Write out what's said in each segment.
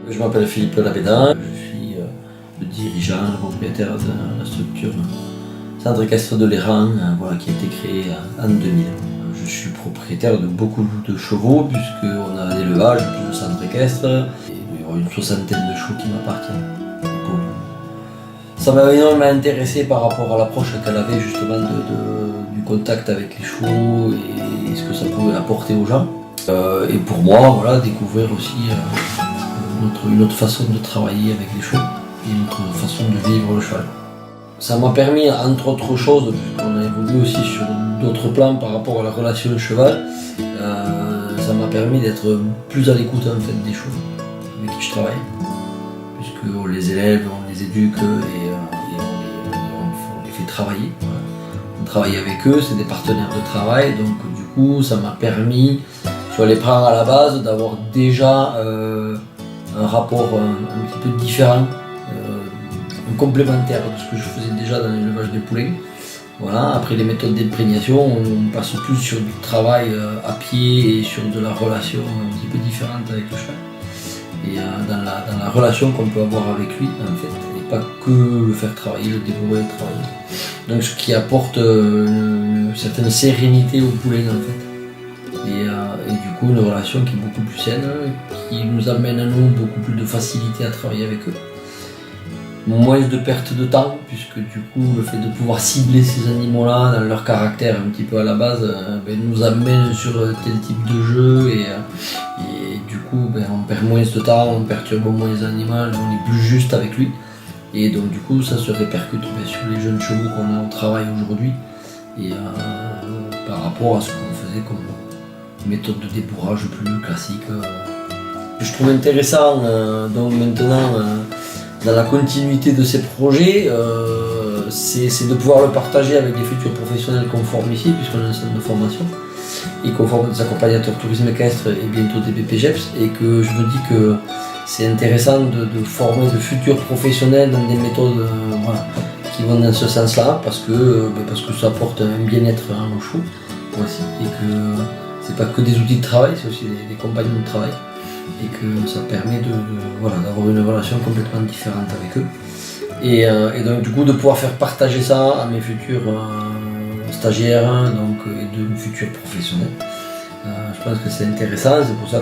Je m'appelle Philippe Labédan, je suis le dirigeant, le propriétaire de la structure Centre équestre de l'Héran, qui a été créé en 2000. Je suis propriétaire de beaucoup de chevaux puisqu'on a un élevage, plus de centre équestre, et il y aura une soixantaine de chevaux qui m'appartiennent. Ça m'a énormément intéressé par rapport à l'approche qu'elle avait justement du contact avec les chevaux et ce que ça pouvait apporter aux gens. Et pour moi, découvrir aussi une autre façon de travailler avec les chevaux et une autre façon de vivre le cheval. Ça m'a permis, entre autres choses, puisqu'on a évolué aussi sur d'autres plans par rapport à la relation cheval, ça m'a permis d'être plus à l'écoute en fait, des chevaux avec qui je travaille. Puisqu'on les élève, on les éduque et on les fait travailler. Voilà. On travaille avec eux, c'est des partenaires de travail, donc du coup ça m'a permis, sur les plans à la base, d'avoir déjà un rapport un petit peu différent, complémentaire de ce que je faisais déjà dans l'élevage des poulains. Voilà. Après les méthodes d'imprégnation, on passe plus sur du travail à pied et sur de la relation un petit peu différente avec le cheval. Et dans la relation qu'on peut avoir avec lui en fait, et pas que le faire travailler, le débourrer, travailler. Donc ce qui apporte une certaine sérénité au poulain en fait. Et du coup une relation qui est beaucoup plus saine, qui nous amène à nous beaucoup plus de facilité à travailler avec eux. Moins de perte de temps, puisque du coup le fait de pouvoir cibler ces animaux-là dans leur caractère un petit peu à la base nous amène sur tel type de jeu et du coup on perd moins de temps, on perturbe moins les animaux, on est plus juste avec lui et donc du coup ça se répercute sur les jeunes chevaux qu'on a au travail aujourd'hui et par rapport à ce qu'on faisait comme méthode de débourrage plus classique. Je trouve intéressant donc maintenant dans la continuité de ces projets, c'est de pouvoir le partager avec les futurs professionnels qu'on forme ici, puisqu'on a un centre de formation, et qu'on forme des accompagnateurs tourisme équestre et bientôt des BPGEPS, et que je me dis que c'est intéressant de former de futurs professionnels dans des méthodes qui vont dans ce sens-là, parce que ça apporte un bien-être à nos chevaux aussi, et que c'est pas que des outils de travail, c'est aussi des compagnons de travail. Et que ça permet d'avoir une relation complètement différente avec eux. Et donc du coup de pouvoir faire partager ça à mes futurs stagiaires et de mes futurs professionnels. Je pense que c'est intéressant, c'est pour ça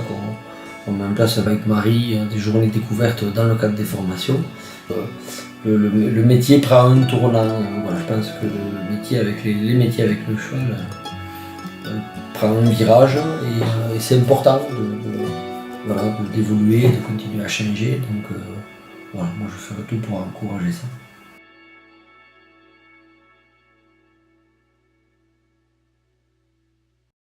qu'on met en place avec Marie des journées découvertes dans le cadre des formations. Le métier prend un tournant, je pense que le métier avec les métiers avec le cheval prend un virage et c'est important d'évoluer, de continuer à changer. Donc moi je ferai tout pour encourager ça.